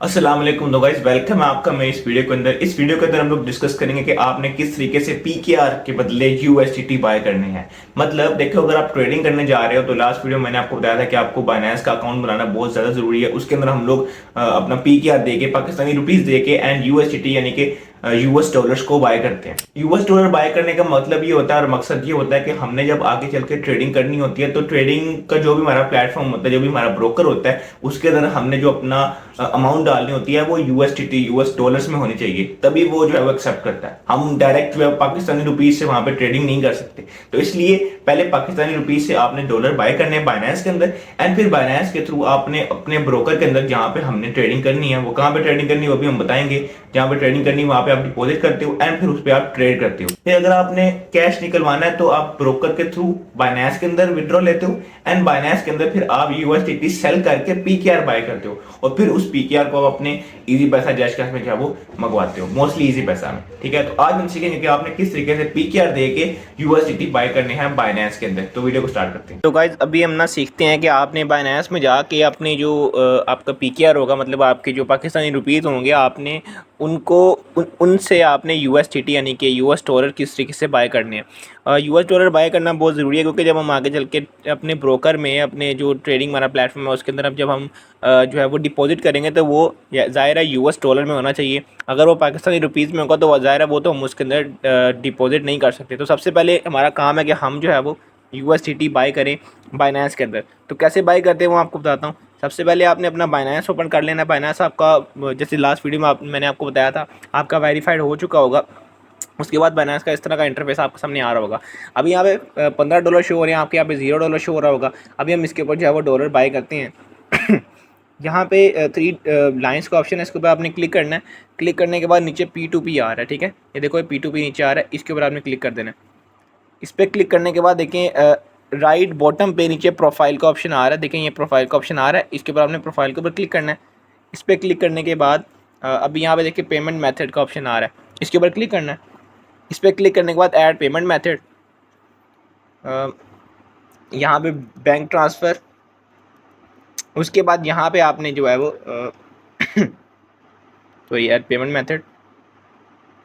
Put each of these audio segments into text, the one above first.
अस्सलाम वालेकुम। तो गाइस वेलकम है आपका मैं इस वीडियो के अंदर। इस वीडियो के अंदर हम लोग डिस्कस करेंगे कि आपने किस तरीके से पीकेआर के बदले यूएसडीटी बाय करने हैं। मतलब देखो, अगर आप ट्रेडिंग करने जा रहे हो तो लास्ट वीडियो मैंने आपको बताया था कि आपको बाइनेंस का अकाउंट बनाना बहुत ज्यादा जरूरी है। उसके अंदर हम लोग अपना पीकेआर देके पाकिस्तानी रुपीस देके एंड यूएसडीटी यानी कि यूएस डॉलर्स को बाय करते हैं। यूएस डॉलर बाय करने का मतलब ये होता है और मकसद ये होता है कि हमने जब आगे चल के ट्रेडिंग करनी होती है तो ट्रेडिंग का जो भी हमारा प्लेटफॉर्म होता है, जो भी हमारा ब्रोकर होता है, उसके अंदर हमने जो अपना अमाउंट डालनी होती है वो यूएसडीटी यूएस डॉलर्स में होनी चाहिए, तभी वो जो है वो एक्सेप्ट करता है। हम डायरेक्ट जो है पाकिस्तानी रुपीज से वहां पे ट्रेडिंग नहीं कर सकते। तो इसलिए पहले पाकिस्तानी रुपीज से आपने डॉलर बाय करने हैं बाइनेंस के अंदर, एंड फिर बाइनेंस के थ्रू आपने अपने ब्रोकर के अंदर जहां पे हमने ट्रेडिंग करनी है, वो कहां पे ट्रेडिंग करनी है वो भी हम बताएंगे। जहां पे ट्रेडिंग करनी है वहां पे आप डिपॉजिट करते हो एंड फिर उस पर आप ट्रेड करते हो। फिर अगर आपने कैश निकलवाना है तो आप ब्रोकर के थ्रू बाइनेंस के अंदर विड्रॉ लेते हो एंड बाइनेंस के अंदर फिर आप यूएसडीटी सेल करके पीकेआर बाय करते हो और फिर उस पीकेआर को आप अपने इजी पैसा जैश कैश में क्या वो मंगवाते हो, मोस्टली इजी पैसा में। ठीक है, तो आज हम सीखेंगे कि आपने किस तरीके से पीकेआर दे के यूएसडीटी बाय करने हैं बाइनेंस के अंदर। तो वीडियो को स्टार्ट करते हैं। तो गाइज अभी हम ना सीखते हैं कि आपने बाइनेंस में जाके अपने जो आपका पीकेआर होगा, मतलब आपके जो पाकिस्तानी रुपीज़ होंगे, आपने उनको उनसे आपने यूएसडीटी यानी कि यूएस डॉलर किस तरीके से बाय करने हैं। यूएस डॉलर बाय करना बहुत ज़रूरी है, क्योंकि जब हम आगे चल के अपने ब्रोकर में, अपने जो ट्रेडिंग हमारा प्लेटफॉर्म है उसके अंदर अब जब हम जो है वो डिपॉजिट करेंगे तो वो ज़ाहिर है यूएस डॉलर में होना चाहिए। अगर वो पाकिस्तानी रुपीज़ में होगा तो ज़ाहिर है वो तो हम उसके अंदर डिपॉजिट नहीं कर सकते। तो सबसे पहले हमारा काम है कि हम जो है वो यूएसडीटी बाय करें बाइनेंस के अंदर। तो कैसे बाय करते हैं वो आपको बताता हूँ। सबसे पहले आपने अपना बाइनेंस ओपन कर लेना है। बाइनेंस आपका जैसे लास्ट वीडियो में मैंने आपको बताया था, आपका वेरीफाइड हो चुका होगा। उसके बाद बाइनेंस का इस तरह का इंटरफेस आपके सामने आ रहा होगा। अभी यहाँ पे $15 शो हो रहे हैं, आपके यहाँ पे $0 शो हो रहा होगा। अभी हम इसके ऊपर जो है वो डॉलर बाय करते हैं। यहाँ पे थ्री लाइंस का ऑप्शन है, इसके ऊपर आपने क्लिक करना है। क्लिक करने के बाद नीचे P2P आ रहा है, ठीक है, ये देखो ये P2P नीचे आ रहा है, इसके ऊपर आपने क्लिक कर देना है। इस पर क्लिक करने के बाद देखें राइट बॉटम पे नीचे प्रोफाइल का ऑप्शन आ रहा है, देखें ये प्रोफाइल का ऑप्शन आ रहा है, इसके ऊपर आपने प्रोफाइल के ऊपर क्लिक करना है। इस पर क्लिक करने के बाद अभी यहाँ पे देखिए पेमेंट मेथड का ऑप्शन आ रहा है, इसके ऊपर क्लिक करना है। इस पर क्लिक करने के बाद ऐड पेमेंट मेथड, यहाँ पे बैंक ट्रांसफ़र, उसके बाद यहाँ पे आपने जो है वो तो ये add payment method,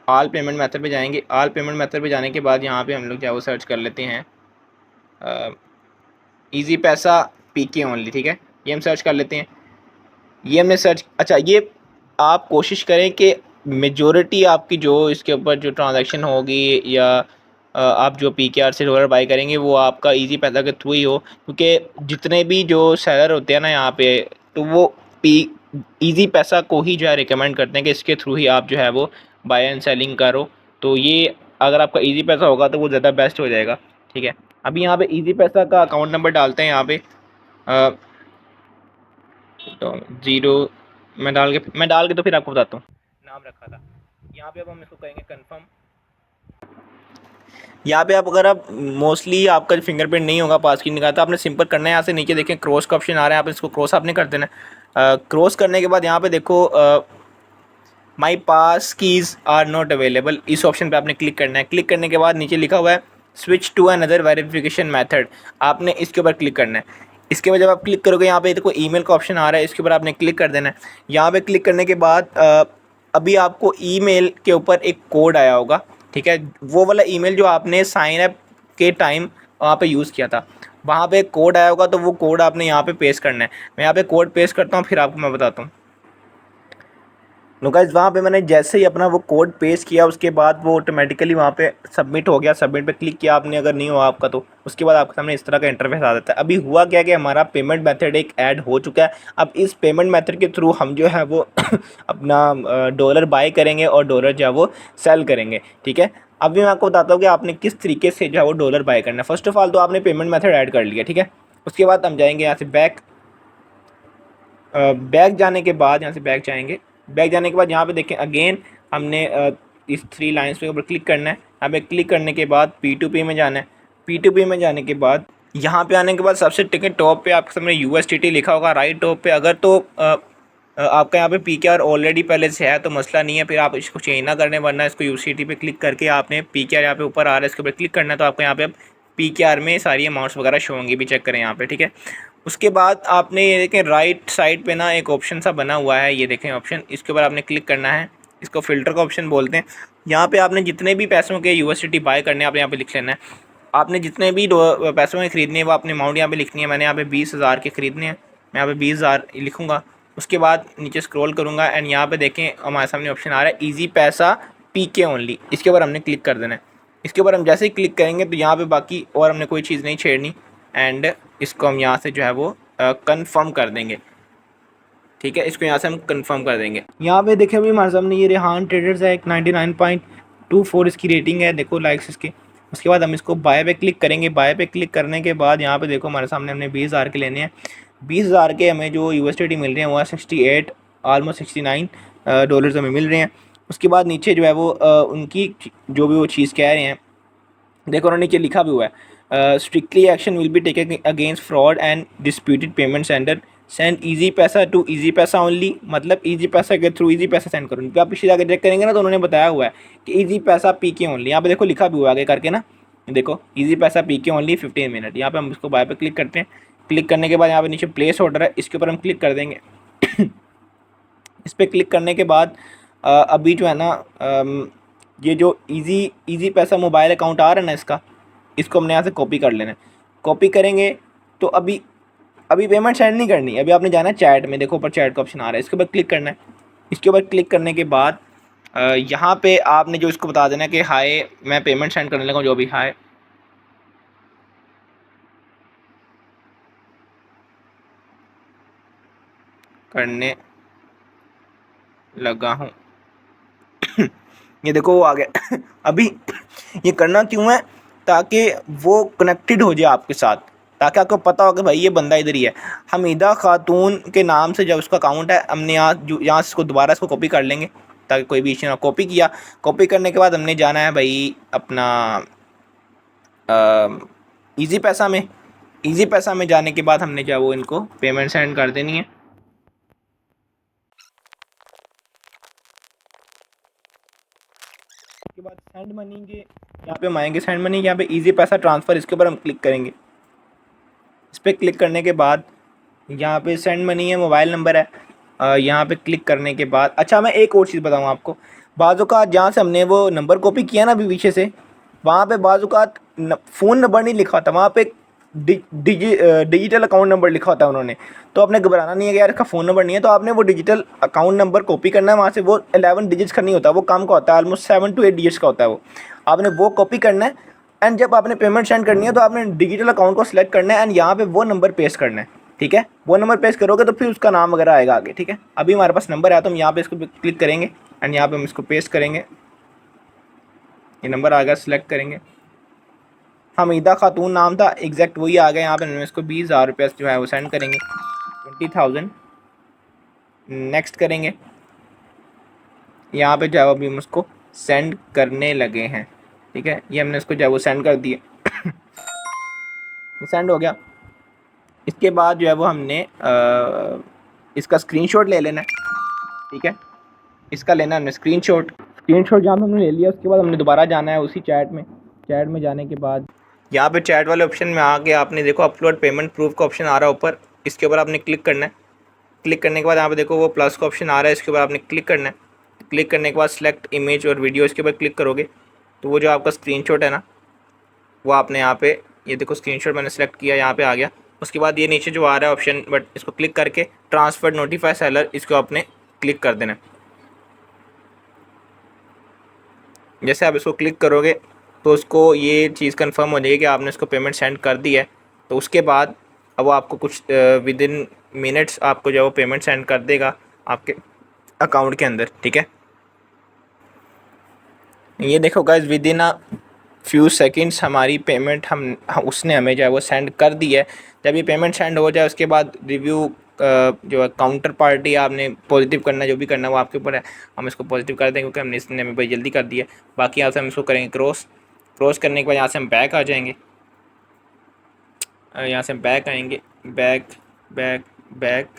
all payment method पे जाएंगे। ऑल पेमेंट मेथड पे जाने के बाद यहाँ पे हम लोग जो है वो सर्च कर लेते हैं इजी पैसा पीके ओनली, ठीक है, ये हम सर्च कर लेते हैं। ये हमने सर्च, अच्छा ये आप कोशिश करें कि मेजॉरिटी आपकी जो इसके ऊपर जो ट्रांजैक्शन होगी या आप जो पीकेआर से डॉलर बाई करेंगे वो आपका इजी पैसा के थ्रू ही हो, क्योंकि जितने भी जो सेलर होते हैं ना यहाँ पे, तो वो पी इजी पैसा को ही जो है रिकमेंड करते हैं कि इसके थ्रू ही आप जो है वो बाय एंड सेलिंग करो। तो ये अगर आपका इजी पैसा होगा तो वो ज़्यादा बेस्ट हो जाएगा, ठीक है। अभी यहाँ पे इजी पैसा का अकाउंट नंबर डालते हैं यहाँ पे, तो ज़ीरो मैं डाल के तो फिर आपको बताता हूँ। नाम रखा था यहाँ पे, अब हम इसको कहेंगे कंफर्म। यहाँ पे आप अगर आप मोस्टली आपका फिंगरप्रिंट नहीं होगा, पास की निकाल, तो आपने सिंपल करना है। यहाँ से नीचे देखें क्रॉस का ऑप्शन आ रहा है, आप इसको क्रॉस आपने कर देना है। क्रॉस करने के बाद यहाँ पे देखो माई पास कीज़ आर नॉट अवेलेबल, इस ऑप्शन पे आपने क्लिक करना है। क्लिक करने के बाद नीचे लिखा हुआ है switch to another verification method, आपने इसके ऊपर क्लिक करना है। इसके बाद जब आप क्लिक करोगे यहाँ पे देखो ईमेल का ऑप्शन आ रहा है, इसके ऊपर आपने क्लिक कर देना है। यहाँ पे क्लिक करने के बाद अभी आपको ईमेल के ऊपर एक कोड आया होगा, ठीक है, वो वाला ईमेल जो आपने साइन अप के टाइम वहाँ पे यूज़ किया था, वहाँ पे एक कोड आया होगा, तो वो कोड आपने यहाँ पे पेस्ट करना है। मैं यहाँ पे कोड पेस्ट करता हूँ, फिर आपको मैं बताता हूँ। नो गाइस, वहाँ पे मैंने जैसे ही अपना वो कोड पेस्ट किया उसके बाद वो ऑटोमेटिकली वहाँ पे सबमिट हो गया। सबमिट पे क्लिक किया आपने, अगर नहीं हुआ आपका तो उसके बाद आपके सामने इस तरह का इंटरफेस आ जाता है। अभी हुआ क्या कि हमारा पेमेंट मेथड एक ऐड हो चुका है। अब इस पेमेंट मेथड के थ्रू हम जो है वो अपना डॉलर बाय करेंगे और डॉलर जो है वो सेल करेंगे, ठीक है। अभी मैं आपको बताता हूँ कि आपने किस तरीके से जो है वो डॉलर बाय करना है। फर्स्ट ऑफ ऑल तो आपने पेमेंट मेथड ऐड कर लिया, ठीक है। उसके बाद हम जाएंगे यहाँ से बैक जाने के बाद, यहाँ से बैक जाएंगे। बैक जाने के बाद यहाँ पे देखें अगेन हमने इस थ्री लाइंस के ऊपर क्लिक करना है। यहाँ पे क्लिक करने के बाद P2P में जाना है। P2P में जाने के बाद यहाँ पे आने के बाद सबसे टिकट टॉप पे आपके सामने USDT लिखा होगा राइट टॉप पे। अगर तो आपका यहाँ पे पीकेआर ऑलरेडी पहले से है तो मसला नहीं है, फिर आप इसको चेंज ना करने, वरना इसको USDT पे क्लिक करके आपने पीकेआर यहाँ पे ऊपर आ रहा है इसके ऊपर क्लिक करना है, तो आपको यहाँ पे पीकेआर में सारी अमाउंट्स वगैरह शो होंगी, भी चेक करें यहाँ पे, ठीक है। उसके बाद आपने ये देखें राइट साइड पे ना एक ऑप्शन सा बना हुआ है, ये देखें ऑप्शन, इसके ऊपर आपने क्लिक करना है। इसको फ़िल्टर का ऑप्शन बोलते हैं। यहाँ पे आपने जितने भी पैसों के यूएसडीटी बाय करने हैं आपने यहाँ पे लिख लेना है। आपने जितने भी पैसों के ख़रीदने हैं वो अपनी अमाउंट यहाँ पे लिखनी है। मैंने यहाँ पे 20,000 के ख़रीदने हैं, मैं यहाँ पे 20,000 लिखूँगा। उसके बाद नीचे स्क्रॉल करूँगा एंड यहाँ पे देखें हमारे सामने ऑप्शन आ रहा है ईजी पैसा पीके ओनली, इसके ऊपर हमने क्लिक कर देना है। इसके ऊपर हम जैसे ही क्लिक करेंगे तो यहाँ पे बाकी और हमने कोई चीज़ नहीं छेड़नी एंड इसको हम यहाँ से जो है वो कंफर्म कर देंगे। ठीक है, इसको यहाँ से हम कंफर्म कर देंगे। यहाँ पे देखें अभी हमारे सामने ये रेहान ट्रेडर्स है, एक 99.24 इसकी रेटिंग है, देखो लाइक्स इसके। उसके बाद हम इसको बाय पे क्लिक करेंगे। बाय पे क्लिक करने के बाद यहाँ पे देखो हमारे सामने हमने 20,000 के लेने हैं। 20,000 के हमें जो यूएसडीटी मिल रहे हैं वो 68 ऑलमोस्ट 69 डॉलर्स हमें मिल रहे हैं। उसके बाद नीचे जो है वो उनकी जो भी वो चीज़ कह रहे हैं, देखो उन्होंने नीचे लिखा भी हुआ है strictly action will be taken against fraud and disputed payment sender, send easy पैसा टू ईजी पैसा ओनली, मतलब ईजी पैसा के थ्रू ईजी पैसा सेंड करो। आप पीछे जाकर चेक करेंगे ना तो उन्होंने बताया हुआ है कि ईजी पैसा पी के ओनली, यहाँ पे देखो लिखा भी हुआ आगे करके ना, देखो ईजी पैसा पी के ओनली 15 मिनट। यहाँ पे हम इसको बाय पे क्लिक करते हैं। क्लिक करने के बाद यहाँ पे नीचे प्लेस ऑर्डर है, इसके ऊपर हम क्लिक कर देंगे। इस पर क्लिक करने के बाद अभी जो है ना ये जो ईजी पैसा मोबाइल अकाउंट आ रहा है ना इसको हमने यहाँ से कॉपी कर लेना है। कॉपी करेंगे तो अभी पेमेंट सेंड नहीं करनी, अभी आपने जाना है चैट में, देखो ऊपर चैट का ऑप्शन आ रहा है, इसके ऊपर क्लिक करना है। इसके ऊपर क्लिक करने के बाद यहाँ पे आपने जो इसको बता देना है कि हाय मैं पेमेंट सेंड करने लगा हूँ, जो भी हाय करने लगा हूँ। ये देखो वो आ गया। अभी ये करना क्यों है, ताकि वो कनेक्टेड हो जाए आपके साथ, ताकि आपको पता हो कि भाई ये बंदा इधर ही है। हमीदा खातून के नाम से जब उसका अकाउंट है, हमने यहाँ से इसको दोबारा इसको कॉपी कर लेंगे ताकि कोई भी इश्यू ना। कॉपी किया, कॉपी करने के बाद हमने जाना है भाई अपना ईजी पैसा में। ईजी पैसा में जाने के बाद हमने जो है वो इनको पेमेंट सेंड कर देनी है। उसके बाद सेंड मनी के यहाँ पे हम आएंगे, सेंड मनी यहाँ पे इजी पैसा ट्रांसफ़र, इसके ऊपर हम क्लिक करेंगे। इस पर क्लिक करने के बाद यहाँ पे सेंड मनी है, मोबाइल नंबर है। यहाँ पे क्लिक करने के बाद अच्छा मैं एक और चीज़ बताऊँ आपको, बाज़ औक़ात जहाँ से हमने वो नंबर कॉपी किया ना अभी पीछे से, वहाँ पे बाज़ औक़ात फ़ोन नंबर नहीं लिखा होता, वहाँ पे डिजिटल अकाउंट नंबर लिखा होता है उन्होंने। तो आपने घबराना नहीं है कि यार इसका फ़ोन नंबर नहीं है, तो आपने वो डिजिटल अकाउंट नंबर कॉपी करना है, वहाँ से वो 11 डिजिट्स का नहीं होता, वो कम का होता है, ऑलमोस्ट 7 to 8 डिजिट्स का होता है वो। आपने वो कॉपी करना है एंड जब आपने पेमेंट सेंड करनी है तो आपने डिजिटल अकाउंट को सिलेक्ट करना है एंड यहाँ पे वो नंबर पेस्ट करना है। ठीक है, वो नंबर पेस्ट करोगे तो फिर उसका नाम वगैरह आएगा आगे। ठीक है, अभी हमारे पास नंबर है तो हम यहाँ पे इसको क्लिक करेंगे एंड यहाँ पे हम इसको पेस्ट करेंगे। ये नंबर आ गया, सिलेक्ट करेंगे। हमीदा खातून नाम था, एग्जैक्ट वही आ गया। यहाँ पे हम इसको 20,000 रुपये जो है वो सेंड करेंगे, 20,000। नेक्स्ट करेंगे, यहाँ पे जो है अभी हम उसको सेंड करने लगे हैं। ठीक है, ये हमने इसको जो है वो सेंड कर दिया। सेंड हो गया। इसके बाद जो है वो हमने इसका स्क्रीनशॉट ले लेना है। ठीक है, इसका लेना है हमने स्क्रीनशॉट जहाँ पे हमने ले लिया। उसके बाद हमने दोबारा जाना है उसी चैट में जाने के बाद यहाँ पे चैट वाले ऑप्शन में आके आपने देखो अपलोड पेमेंट प्रूफ का ऑप्शन आ रहा है ऊपर, इसके ऊपर आपने क्लिक करना है। क्लिक करने के बाद यहाँ पे देखो वो प्लस का ऑप्शन आ रहा है, इसके ऊपर आपने क्लिक करना है। क्लिक करने के बाद सिलेक्ट इमेज और वीडियो, इसके ऊपर क्लिक करोगे तो वो जो आपका स्क्रीनशॉट है ना वो आपने यहाँ पे, ये देखो स्क्रीनशॉट मैंने सेलेक्ट किया, यहाँ पे आ गया। उसके बाद ये नीचे जो आ रहा है ऑप्शन, बट इसको क्लिक करके ट्रांसफर नोटिफाई सेलर, इसको आपने क्लिक कर देना। जैसे आप इसको क्लिक करोगे तो उसको ये चीज़ कंफर्म हो जाएगी कि आपने इसको पेमेंट सेंड कर दी है। तो उसके बाद अब वो आपको कुछ विद इन मिनट्स आपको जो वो पेमेंट सेंड कर देगा आपके अकाउंट के अंदर। ठीक है, ये देखो guys with in a few seconds हमारी पेमेंट उसने हमें जो है वो सेंड कर दी है। जब ये पेमेंट सेंड हो जाए उसके बाद रिव्यू जो है काउंटर पार्टी आपने पॉजिटिव करना, जो भी करना वो आपके ऊपर है। हम इसको पॉजिटिव कर देंगे क्योंकि इसने हमें बड़ी जल्दी कर दी है। बाकी यहाँ से हम इसको करेंगे क्रॉस करने के बाद यहाँ से हम बैक आ जाएंगे। यहाँ से हम बैक आएंगे, बैक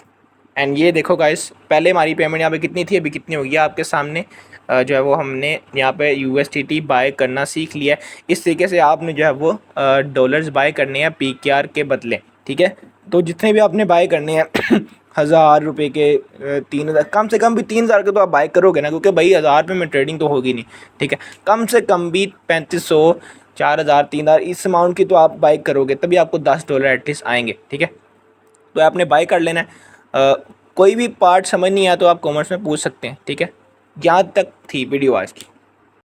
एंड ये देखो गाइस पहले हमारी पेमेंट यहाँ पे कितनी थी, अभी कितनी हो गई आपके सामने। जो है वो हमने यहाँ पे USDT बाय करना सीख लिया है। इस तरीके से आपने जो है वो डॉलर्स बाय करने हैं PKR के बदले। ठीक है, तो जितने भी आपने बाय करने हैं 1000 रुपये के 3000, कम से कम भी 3000 के तो आप बाय करोगे ना, क्योंकि भाई 1000 रुपये में ट्रेडिंग तो होगी नहीं, ठीक है। कम से कम भी 3500, 4000, 3000 इस अमाउंट की तो आप बाय करोगे, तभी आपको $10 एटलीस्ट आएंगे, ठीक है। तो आपने बाय कर लेना है। कोई भी पार्ट समझ नहीं आया तो आप कमेंट्स में पूछ सकते हैं, ठीक है। यहाँ तक थी वीडियो आज की।